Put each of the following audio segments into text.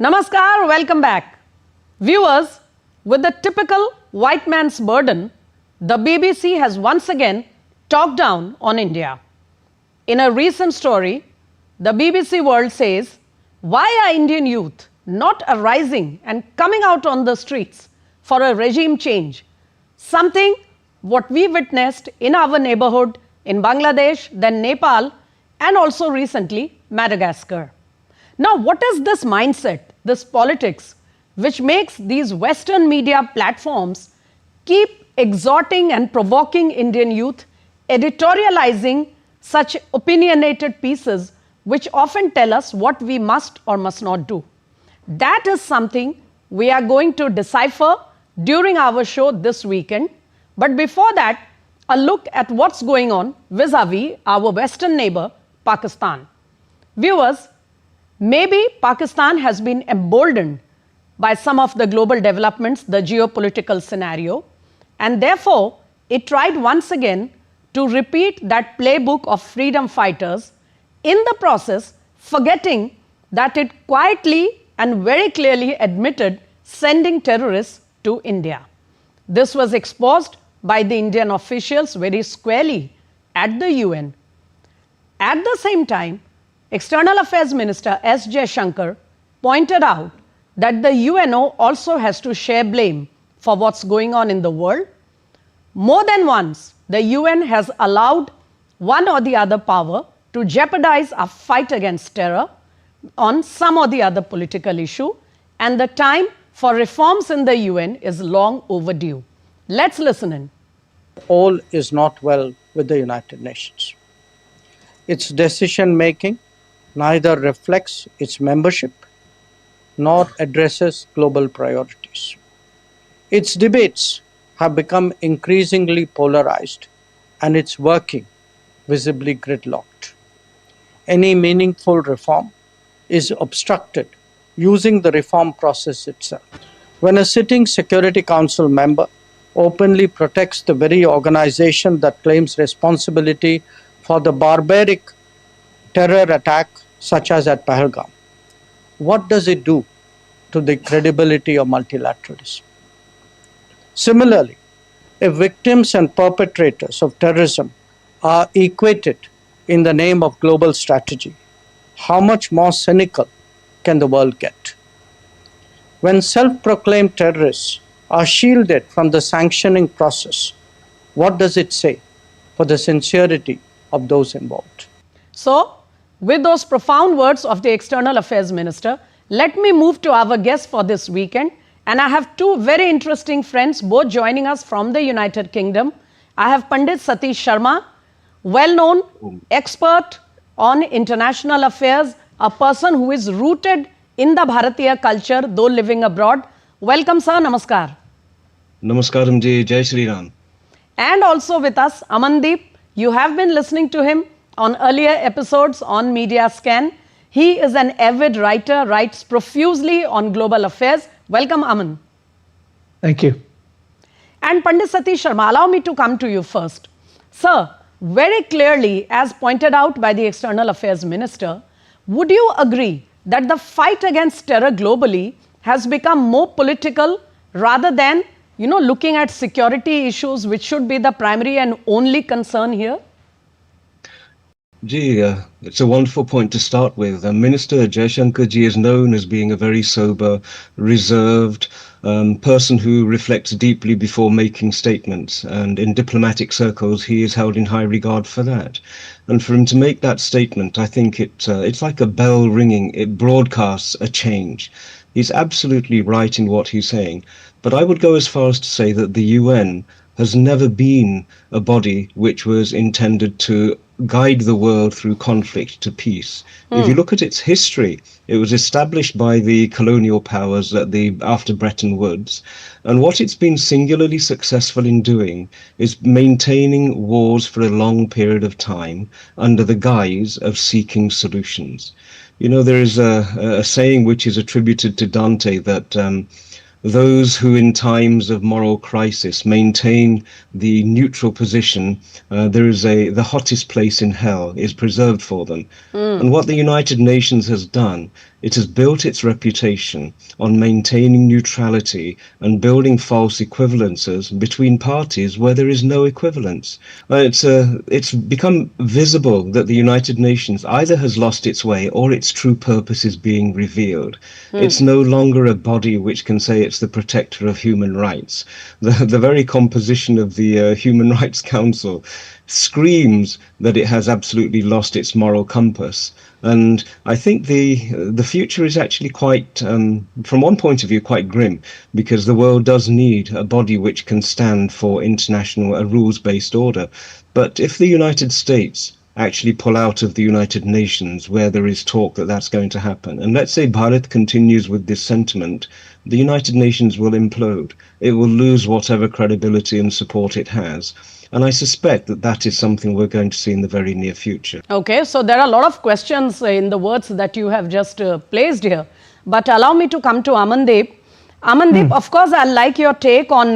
Namaskar, welcome back. Viewers, with the typical white man's burden, the BBC has once again talked down on India. In a recent story, the BBC World says, why are Indian youth not arising and coming out on the streets for a regime change? Something what we witnessed in our neighborhood in Bangladesh, then Nepal, and also recently Madagascar. Now, what is this mindset, this politics, which makes these Western media platforms keep exhorting and provoking Indian youth, editorializing such opinionated pieces which often tell us what we must or must not do? That is something we are going to decipher during our show this weekend. But before that, a look at what's going on vis-a-vis our Western neighbor, Pakistan. Viewers, maybe Pakistan has been emboldened by some of the global developments, the geopolitical scenario, and therefore it tried once again to repeat that playbook of freedom fighters, in the process forgetting that it quietly and very clearly admitted sending terrorists to India. This was exposed by the Indian officials very squarely at the UN. At the same time, External Affairs Minister S. Jaishankar pointed out that the UNO also has to share blame for what's going on in the world. More than once, the UN has allowed one or the other power to jeopardize our fight against terror on some or the other political issue, and the time for reforms in the UN is long overdue. Let's listen in. All is not well with the United Nations. Its decision-making neither reflects its membership nor addresses global priorities. Its debates have become increasingly polarized and its working visibly gridlocked. Any meaningful reform is obstructed using the reform process itself. When a sitting Security Council member openly protects the very organization that claims responsibility for the barbaric terror attack such as at Pahalgam, what does it do to the credibility of multilateralism? Similarly, if victims and perpetrators of terrorism are equated in the name of global strategy, how much more cynical can the world get? When self-proclaimed terrorists are shielded from the sanctioning process, what does it say for the sincerity of those involved? So, with those profound words of the External Affairs Minister, let me move to our guest for this weekend. And I have two very interesting friends, both joining us from the United Kingdom. I have Pandit Satish Sharma, well-known expert on international affairs, a person who is rooted in the Bharatiya culture, though living abroad. Welcome, sir. Namaskar. Namaskaram ji, Jai Shri Ram. And also with us, Amandeep. You have been listening to him on earlier episodes on Media Scan. He is an avid writer, writes profusely on global affairs. Welcome, Aman. Thank you. And Pandit Satish Sharma, allow me to come to you first. Sir, very clearly, as pointed out by the External Affairs Minister, would you agree that the fight against terror globally has become more political rather than, looking at security issues, which should be the primary and only concern here? Gee, it's a wonderful point to start with. Minister Jaishankar ji is known as being a very sober, reserved person who reflects deeply before making statements. And in diplomatic circles, he is held in high regard for that. And for him to make that statement, I think it's like a bell ringing. It broadcasts a change. He's absolutely right in what he's saying. But I would go as far as to say that the UN has never been a body which was intended to guide the world through conflict to peace. If you look at its history, it was established by the colonial powers after Bretton Woods, and what it's been singularly successful in doing is maintaining wars for a long period of time under the guise of seeking solutions. There is a saying which is attributed to Dante that those who in times of moral crisis maintain the neutral position, the hottest place in hell is preserved for them. And what the United Nations has done it has built its reputation on maintaining neutrality and building false equivalences between parties where there is no equivalence. It's become visible that the United Nations either has lost its way or its true purpose is being revealed. It's no longer a body which can say it's the protector of human rights. The very composition of the Human Rights Council screams that it has absolutely lost its moral compass. And I think the future is actually quite, from one point of view, quite grim, because the world does need a body which can stand for international, a rules-based order. But if the United States actually pull out of the United Nations, where there is talk that that's going to happen, and let's say Bharat continues with this sentiment, the United Nations will implode. It will lose whatever credibility and support it has. And I suspect that that is something we're going to see in the very near future. Okay, so there are a lot of questions in the words that you have just placed here. But allow me to come to Amandeep. Amandeep, of course, I like your take on,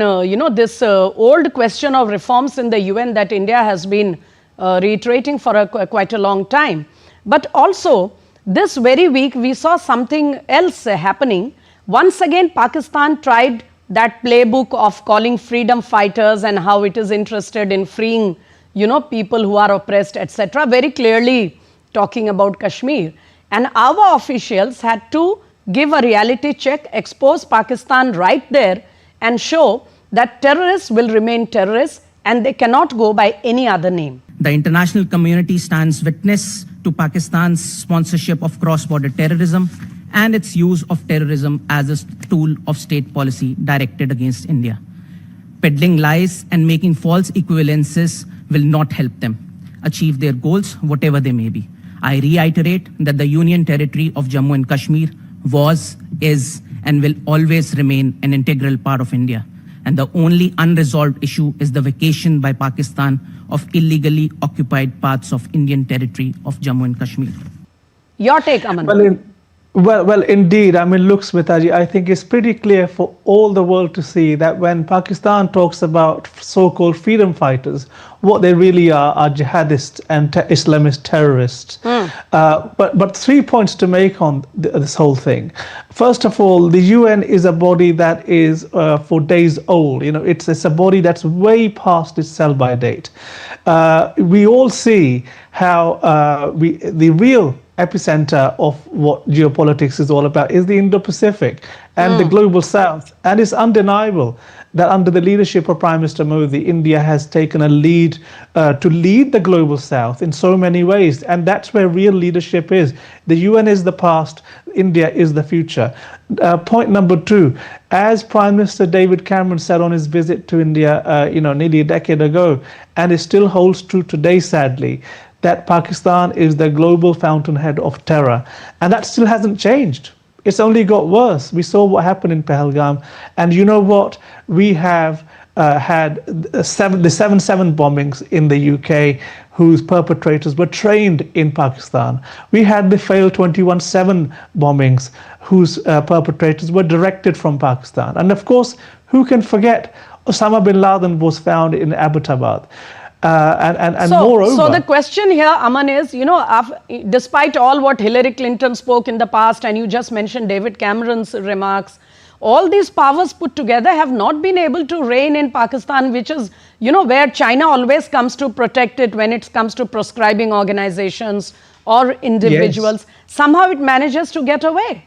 this old question of reforms in the UN that India has been reiterating for quite a long time. But also, this very week, we saw something else happening. Once again, Pakistan tried that playbook of calling freedom fighters and how it is interested in freeing, people who are oppressed, etc. Very clearly talking about Kashmir. And our officials had to give a reality check, expose Pakistan right there and show that terrorists will remain terrorists and they cannot go by any other name. The international community stands witness to Pakistan's sponsorship of cross-border terrorism and its use of terrorism as a tool of state policy directed against India. Peddling lies and making false equivalences will not help them achieve their goals, whatever they may be. I reiterate that the Union Territory of Jammu and Kashmir was, is, and will always remain an integral part of India. And the only unresolved issue is the vacation by Pakistan of illegally occupied parts of Indian territory of Jammu and Kashmir. Your take, Aman. Well, indeed. I mean, look, Smita, I think it's pretty clear for all the world to see that when Pakistan talks about so-called freedom fighters, what they really are jihadists and Islamist terrorists. But 3 points to make on this whole thing. First of all, the UN is a body that is for days old. It's a body that's way past its sell-by date. We all see how the real epicenter of what geopolitics is all about is the Indo-Pacific and the global south. And it's undeniable that under the leadership of Prime Minister Modi, India has taken a lead to lead the global south in so many ways. And that's where real leadership is. The UN is the past, India is the future. Point number 2, as Prime Minister David Cameron said on his visit to India, nearly a decade ago, and it still holds true today, sadly, that Pakistan is the global fountainhead of terror. And that still hasn't changed. It's only got worse. We saw what happened in Pahalgam. And you know what? We have had the 7/7 bombings in the UK whose perpetrators were trained in Pakistan. We had the failed 21/7 bombings whose perpetrators were directed from Pakistan. And of course, who can forget Osama bin Laden was found in Abbottabad. Moreover, so the question here, Aman, is, despite all what Hillary Clinton spoke in the past, and you just mentioned David Cameron's remarks, all these powers put together have not been able to reign in Pakistan, which is, where China always comes to protect it when it comes to proscribing organizations or individuals. Yes. Somehow it manages to get away.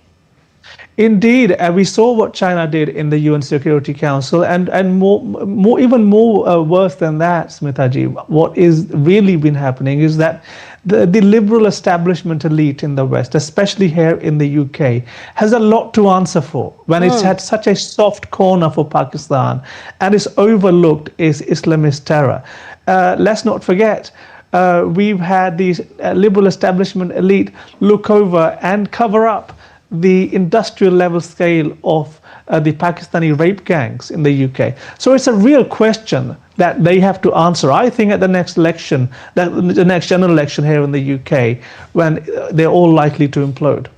Indeed, we saw what China did in the UN Security Council, and even more worse than that, Smitaji. What is really been happening is that the liberal establishment elite in the West, especially here in the UK, has a lot to answer for when it's had such a soft corner for Pakistan and it's overlooked is Islamist terror. Let's not forget. We've had these liberal establishment elite look over and cover up the industrial level scale of the Pakistani rape gangs in the UK. So it's a real question that they have to answer, I think, at the next election, the next general election here in the UK, when they're all likely to implode.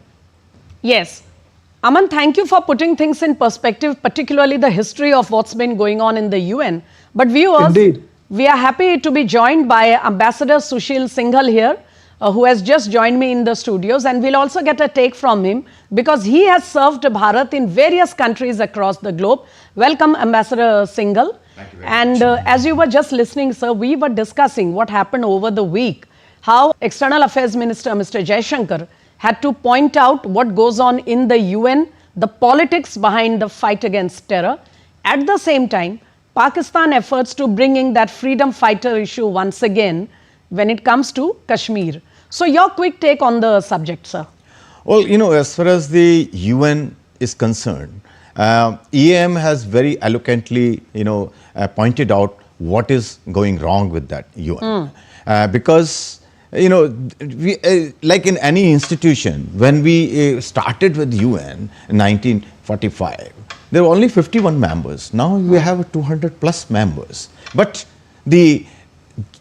Yes. Aman, thank you for putting things in perspective, particularly the history of what's been going on in the UN. But viewers, Indeed. We are happy to be joined by Ambassador Sushil Singhal here, who has just joined me in the studios, and we'll also get a take from him because he has served Bharat in various countries across the globe. Welcome, Ambassador Singhal. Thank you very and as you were just listening, sir, we were discussing what happened over the week, how External Affairs Minister Mr. Jaishankar had to point out what goes on in the UN, the politics behind the fight against terror. At the same time, Pakistan efforts to bringing that freedom fighter issue once again when it comes to Kashmir. So your quick take on the subject, sir. Well, as far as the UN is concerned, EM has very eloquently, pointed out what is going wrong with that UN. Because, like in any institution, when we started with UN in 1945, there were only 51 members. Now we have 200 plus members. But the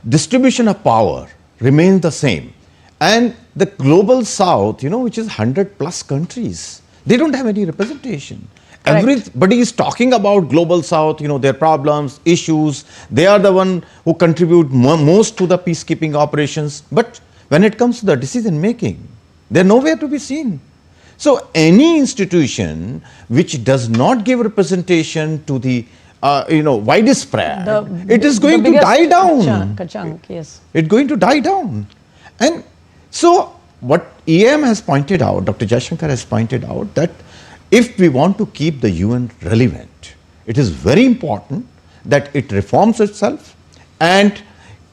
distribution of power remains the same. And the global south, which is 100 plus countries, they don't have any representation. Correct. Everybody is talking about global south, their problems, issues. They are the one who contribute most to the peacekeeping operations. But when it comes to the decision making, they're nowhere to be seen. So any institution which does not give representation to the widespread, it is going to die down. Yes. It's going to die down. And so what EM has pointed out, Dr. Jaishankar has pointed out that if we want to keep the UN relevant, it is very important that it reforms itself and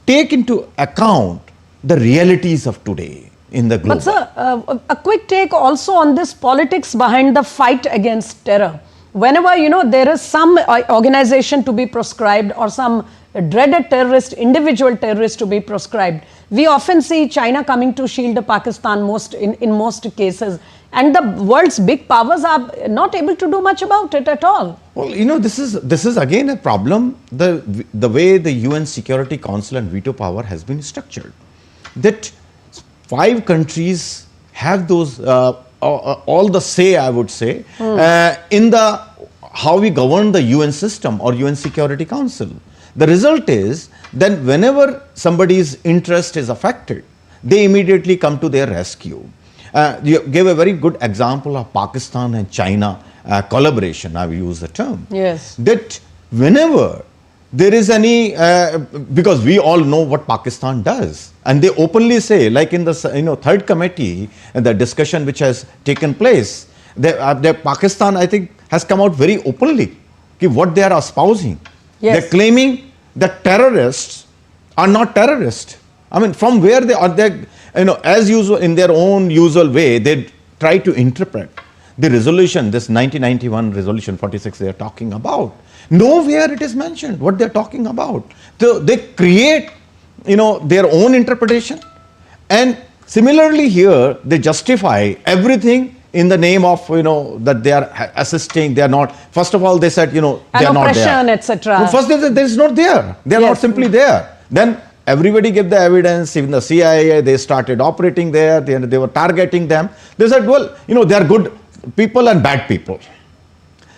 take into account the realities of today in the global. But sir, a quick take also on this politics behind the fight against terror. Whenever, there is some organization to be proscribed or some dreaded terrorist, individual terrorist to be proscribed, we often see China coming to shield Pakistan in most cases. And the world's big powers are not able to do much about it at all. Well, this is again a problem, the way the UN Security Council and veto power has been structured. That 5 countries have those, all the say, I would say, in how we govern the UN system or UN Security Council. The result is that whenever somebody's interest is affected, they immediately come to their rescue. You gave a very good example of Pakistan and China collaboration, I will use the term. Yes. That whenever there is any, because we all know what Pakistan does, and they openly say, like in the third committee, the discussion which has taken place, Pakistan, I think, has come out very openly what they are espousing. Yes. They're claiming that terrorists are not terrorists. I mean, from where they are, as usual, in their own usual way, they try to interpret the resolution, this 1991 resolution 46 they are talking about. Nowhere it is mentioned what they are talking about. So they create, their own interpretation. And similarly here, they justify everything in the name of, that they are assisting, they are not. First of all, they said, they are not there. Oppression, etc. Well, first they said there is not there. They are not simply there. Then everybody gave the evidence, even the CIA, they started operating there, they were targeting them. They said, well, they are good people and bad people.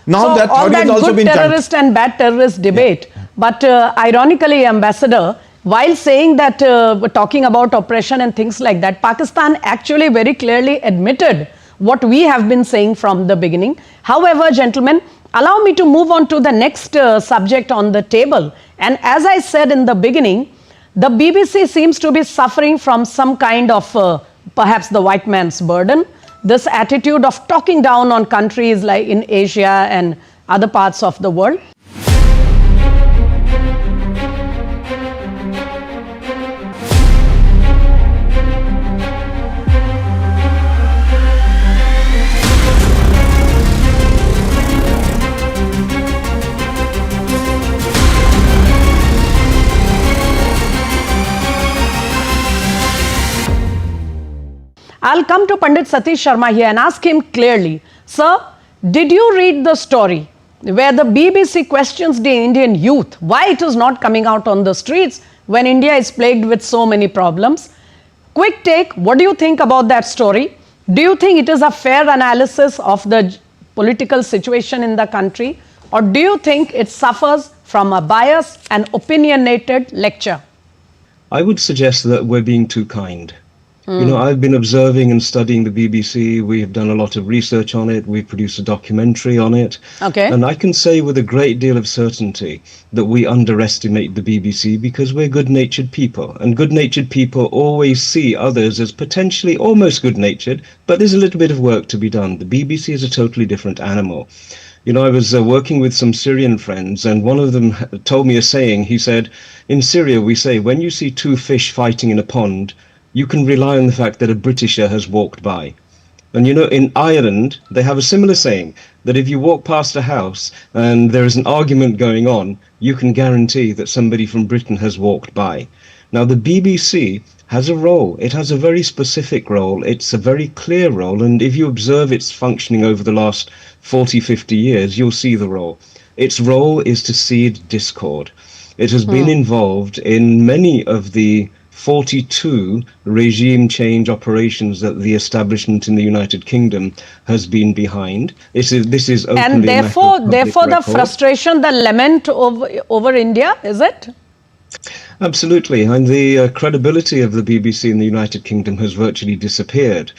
Now so that all that has also good been terrorist and bad terrorist debate. Yeah. But ironically, Ambassador, while saying that, we're talking about oppression and things like that, Pakistan actually very clearly admitted what we have been saying from the beginning. However, gentlemen, allow me to move on to the next subject on the table. And as I said in the beginning, the BBC seems to be suffering from some kind of perhaps the white man's burden. This attitude of talking down on countries like in Asia and other parts of the world. I'll come to Pandit Satish Sharma here and ask him clearly, sir, did you read the story where the BBC questions the Indian youth why it is not coming out on the streets when India is plagued with so many problems? Quick take, what do you think about that story? Do you think it is a fair analysis of the political situation in the country, or do you think it suffers from a bias and opinionated lecture? I would suggest that we're being too kind. You know, I've been observing and studying the BBC. We have done a lot of research on it. We've produced a documentary on it. Okay. And I can say with a great deal of certainty that we underestimate the BBC because we're good-natured people. And good-natured people always see others as potentially almost good-natured, but there's a little bit of work to be done. The BBC is a totally different animal. You know, I was working with some Syrian friends, and one of them told me a saying. He said, in Syria, we say, when you see two fish fighting in a pond, you can rely on the fact that a Britisher has walked by. And you know, in Ireland, they have a similar saying that if you walk past a house and there is an argument going on, you can guarantee that somebody from Britain has walked by. Now, the BBC has a role. It has a very specific role. It's a very clear role. And if you observe its functioning over the last 40, 50 years, you'll see the role. Its role is to seed discord. It has been involved in many of the 42 regime change operations that the establishment in the United Kingdom has been behind. This is openly And therefore the record. frustration, the lament over India, is it? Absolutely, and the credibility of the BBC in the United Kingdom has virtually disappeared.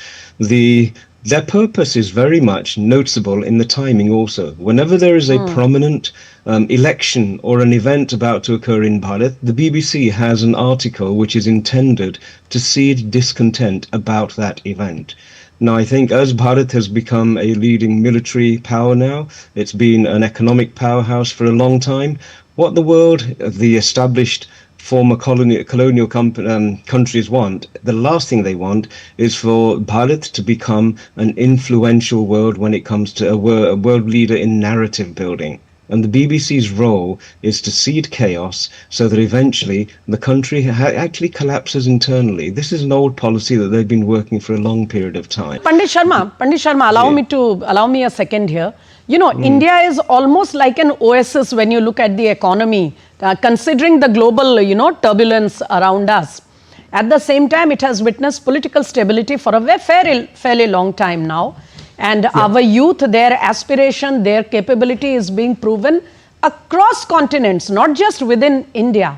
Their purpose is very much noticeable in the timing also. Whenever there is a prominent election or an event about to occur in Bharat, the BBC has an article which is intended to seed discontent about that event. Now, I think as Bharat has become a leading military power now, it's been an economic powerhouse for a long time. What the world, the established former colonial countries want, the last thing they want is for Bharat to become an influential world when it comes to a world leader in narrative building. And the BBC's role is to seed chaos so that eventually the country actually collapses internally. This is an old policy that they've been working for a long period of time. Pandit Sharma, allow me a second here. You know, India is almost like an oasis when you look at the economy, considering the global, turbulence around us. At the same time, it has witnessed political stability for a fairly long time now. And our youth, their aspiration, their capability is being proven across continents, not just within India.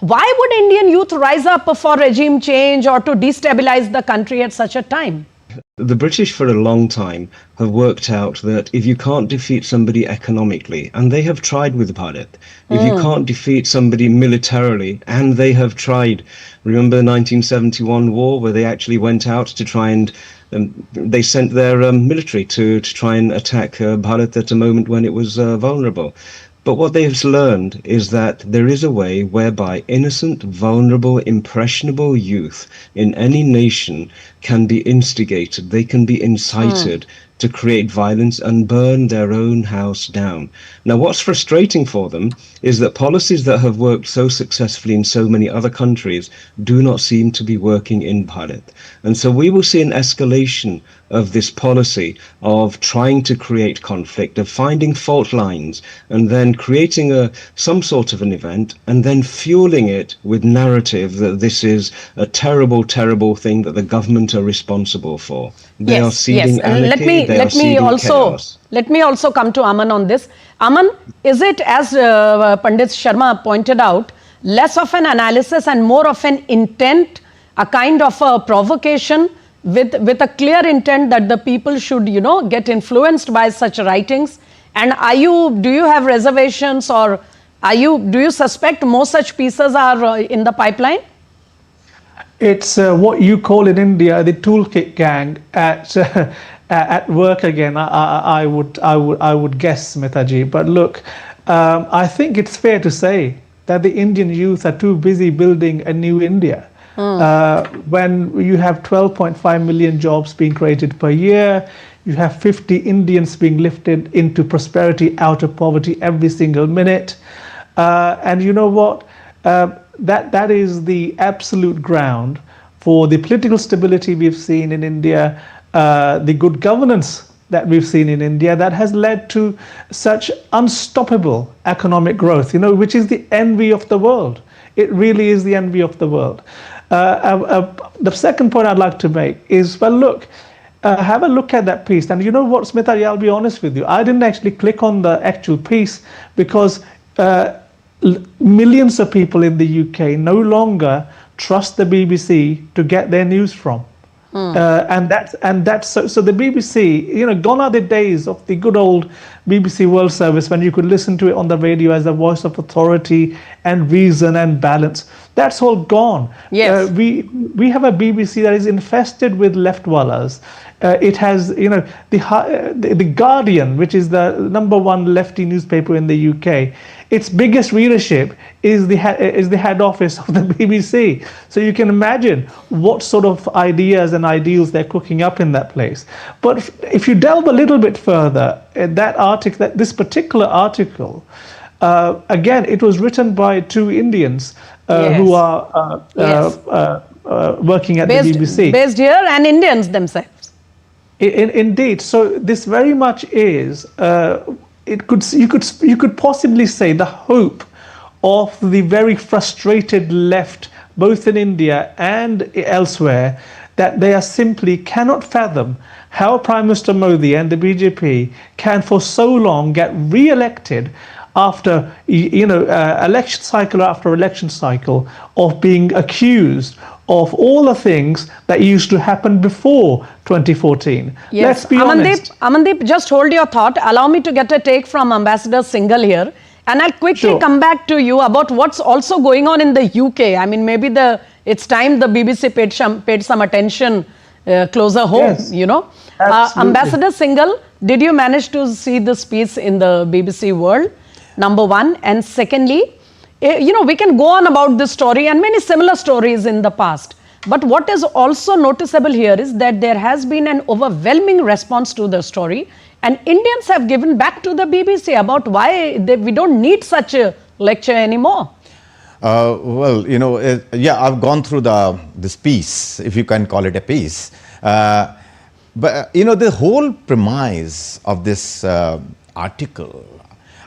Why would Indian youth rise up for regime change or to destabilize the country at such a time? The British for a long time have worked out that if you can't defeat somebody economically, and they have tried with Bharat, if you can't defeat somebody militarily, and they have tried, remember the 1971 war where they actually went out to try and they sent their military to try and attack Bharat at a moment when it was vulnerable. But what they have learned is that there is a way whereby innocent, vulnerable, impressionable youth in any nation can be instigated, they can be incited to create violence and burn their own house down. Now, what's frustrating for them is that policies that have worked so successfully in so many other countries do not seem to be working in Bharat. And so we will see an escalation of this policy of trying to create conflict, of finding fault lines, and then creating some sort of an event, and then fueling it with narrative that this is a terrible, terrible thing that the government are responsible for. They are seeding anarchy. Let me also come to Aman on this. Aman, is it, as Pandit Sharma pointed out, less of an analysis and more of an intent, a kind of a provocation with a clear intent that the people should, get influenced by such writings? And do you have reservations, or do you suspect more such pieces are in the pipeline? It's what you call in India the toolkit gang at work again. I would guess, Smitaji. But look, I think it's fair to say that the Indian youth are too busy building a new India. When you have 12.5 million jobs being created per year, you have 50 Indians being lifted into prosperity out of poverty every single minute. And you know what? That is the absolute ground for the political stability we've seen in India, the good governance that we've seen in India that has led to such unstoppable economic growth, which is the envy of the world. It really is the envy of the world. The second point I'd like to make is, well, look, have a look at that piece. And you know what, Smita, I'll be honest with you. I didn't actually click on the actual piece because millions of people in the UK no longer trust the BBC to get their news from. So the BBC, gone are the days of the good old BBC World Service when you could listen to it on the radio as the voice of authority and reason and balance. That's all gone. Yes. We have a BBC that is infested with left-wallahs. It has, the Guardian, which is the #1 lefty newspaper in the UK. Its biggest readership is the head office of the BBC. So you can imagine what sort of ideas and ideals they're cooking up in that place. But if you delve a little bit further, this particular article, again, it was written by two Indians who are working at the BBC. Based here and Indians themselves. Indeed. So this very much is, you could possibly say, the hope of the very frustrated left, both in India and elsewhere, that they are simply cannot fathom how Prime Minister Modi and the BJP can for so long get re-elected after election cycle after election cycle of being accused of all the things that used to happen before 2014. Yes. Let's be honest. Amandeep, just hold your thought. Allow me to get a take from Ambassador Singhal here. And I'll quickly come back to you about what's also going on in the UK. I mean, maybe it's time the BBC paid some attention closer home, Absolutely. Ambassador Singhal, did you manage to see this piece in the BBC World? #1. And secondly, we can go on about this story and many similar stories in the past. But what is also noticeable here is that there has been an overwhelming response to the story, and Indians have given back to the BBC about why we don't need such a lecture anymore. I've gone through this piece, if you can call it a piece. But the whole premise of this article,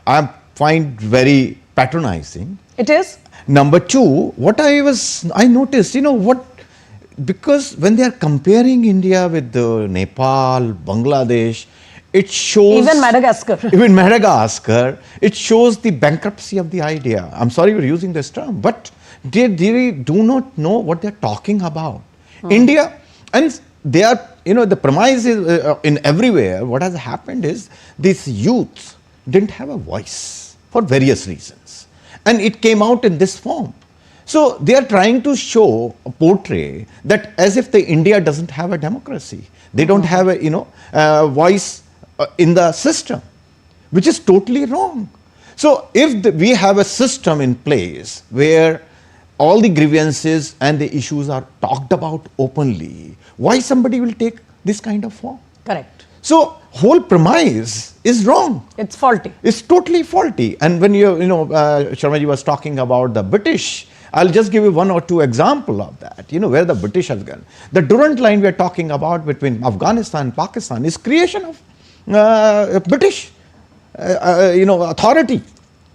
I find very patronizing. It is? #2, what I noticed, because when they are comparing India with Nepal, Bangladesh, it shows... Even Madagascar. Even Madagascar, it shows the bankruptcy of the idea. I'm sorry we're using this term, but they do not know what they're talking about. India, and they are, the premise is in everywhere, what has happened is this youth didn't have a voice for various reasons. And it came out in this form. So they are trying to portray that as if India doesn't have a democracy. They don't have a voice in the system, which is totally wrong. So if we have a system in place where all the grievances and the issues are talked about openly, why somebody will take this kind of form? Correct. So whole premise is wrong. It's faulty. It's totally faulty. And when Sharma ji was talking about the British, I'll just give you one or two examples of that, where the British have gone. The Durand line we are talking about between Afghanistan and Pakistan is creation of British, authority,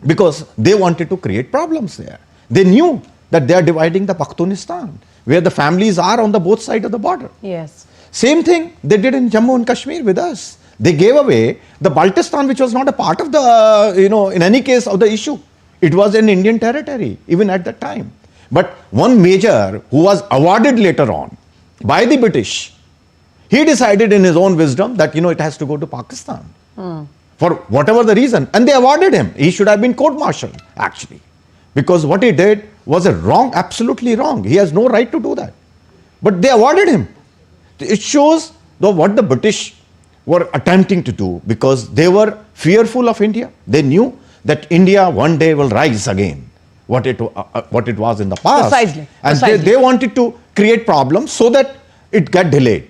because they wanted to create problems there. They knew that they are dividing the Pakhtunistan, where the families are on the both sides of the border. Yes. Same thing they did in Jammu and Kashmir with us. They gave away the Baltistan, which was not a part of the, in any case of the issue. It was an Indian territory, even at that time. But one major who was awarded later on by the British, he decided in his own wisdom that, it has to go to Pakistan for whatever the reason. And they awarded him. He should have been court-martialed, actually. Because what he did was absolutely wrong. He has no right to do that. But they awarded him. It shows what the British were attempting to do, because they were fearful of India. They knew that India one day will rise again, what it was in the past. Precisely. And they wanted to create problems so that it got delayed.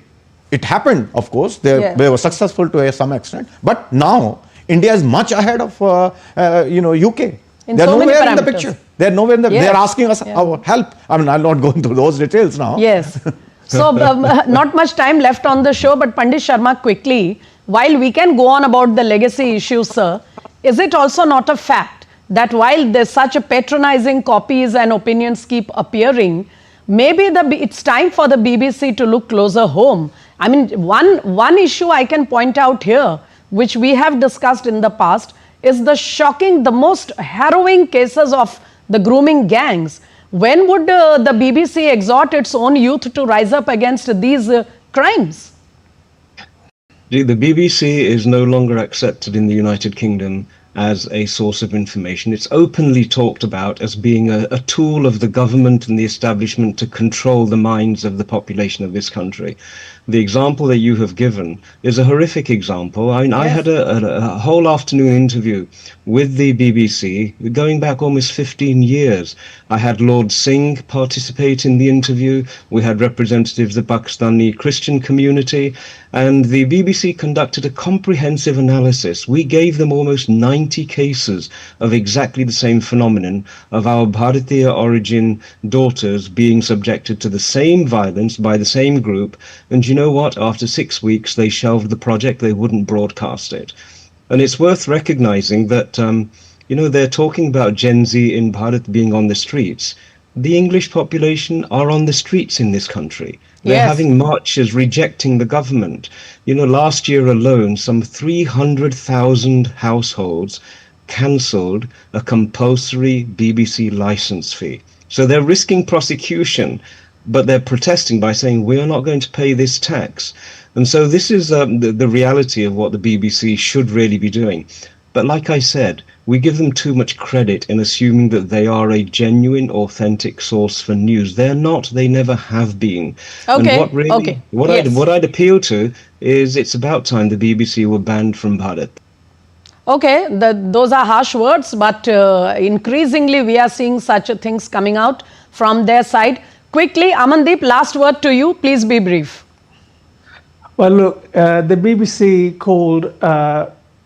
It happened, of course. They were successful to some extent. But now, India is much ahead of UK. They're nowhere in the picture. They're nowhere in the... They're asking us our help. I mean, I'll not go into those details now. Yes. So, not much time left on the show, but Pandit Sharma, quickly, while we can go on about the legacy issues, sir, is it also not a fact that while there's such a patronizing copies and opinions keep appearing, maybe it's time for the BBC to look closer home? I mean, one issue I can point out here, which we have discussed in the past, is the most harrowing cases of the grooming gangs, When would the BBC exhort its own youth to rise up against these crimes? The BBC is no longer accepted in the United Kingdom as a source of information. It's openly talked about as being a tool of the government and the establishment to control the minds of the population of this country. The example that you have given is a horrific example. I mean, I had a whole afternoon interview with the BBC going back almost 15 years. I had Lord Singh participate in the interview. We had representatives of the Pakistani Christian community, and the BBC conducted a comprehensive analysis. We gave them almost 90 cases of exactly the same phenomenon of our Bharatiya origin daughters being subjected to the same violence by the same group. And you know what? After 6 weeks, they shelved the project. They wouldn't broadcast it. And it's worth recognizing that, they're talking about Gen Z in Bharat being on the streets. The English population are on the streets in this country. They're having marches rejecting the government. Last year alone, some 300,000 households cancelled a compulsory BBC license fee. So they're risking prosecution, but they're protesting by saying, we're not going to pay this tax. And so this is the reality of what the BBC should really be doing. But like I said, we give them too much credit in assuming that they are a genuine, authentic source for news. They're not. They never have been. Okay. And what I'd appeal to is it's about time the BBC were banned from Bharat. Okay, those are harsh words, but increasingly we are seeing such things coming out from their side. Quickly, Amandeep, last word to you. Please be brief. Well, look, the BBC called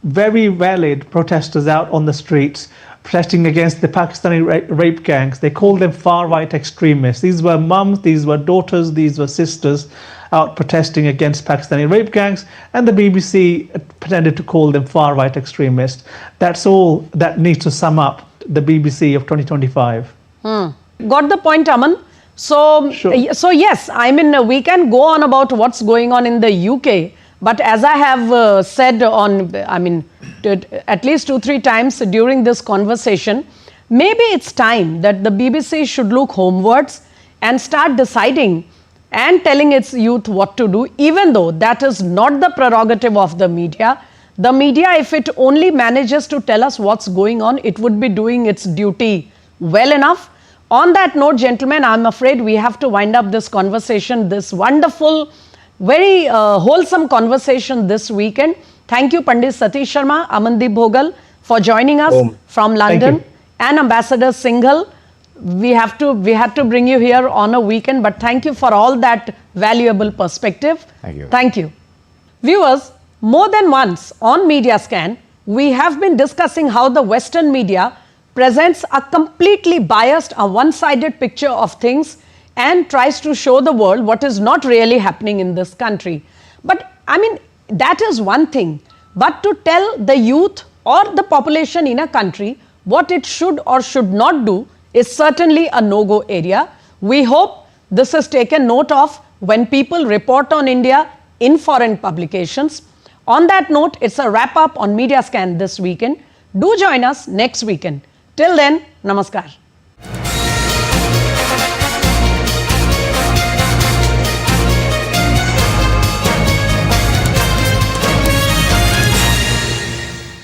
very valid protesters out on the streets protesting against the Pakistani rape gangs. They called them far-right extremists. These were mums, these were daughters, these were sisters out protesting against Pakistani rape gangs, and the BBC pretended to call them far-right extremists. That's all that needs to sum up the BBC of 2025. Got the point, Aman. So, Sure. so yes, I mean, we can go on about what's going on in the UK, but as I have said at least 2-3 times during this conversation, maybe it's time that the BBC should look homewards and start deciding and telling its youth what to do, even though that is not the prerogative of the media. The media, if it only manages to tell us what's going on, it would be doing its duty well enough. On that note, gentlemen, I'm afraid we have to wind up this conversation, this wonderful, very wholesome conversation this weekend. Thank you, Pandit Satish Sharma, Amandeep Bhogal, for joining us from London, and Ambassador Singhal. We had to bring you here on a weekend, but thank you for all that valuable perspective. Thank you. Thank you. Viewers, more than once on Media Scan, we have been discussing how the Western media presents a completely biased, a one-sided picture of things and tries to show the world what is not really happening in this country. But I mean, that is one thing. But to tell the youth or the population in a country what it should or should not do is certainly a no-go area. We hope this is taken note of when people report on India in foreign publications. On that note, it's a wrap-up on Media Scan this weekend. Do join us next weekend. Till then, namaskar.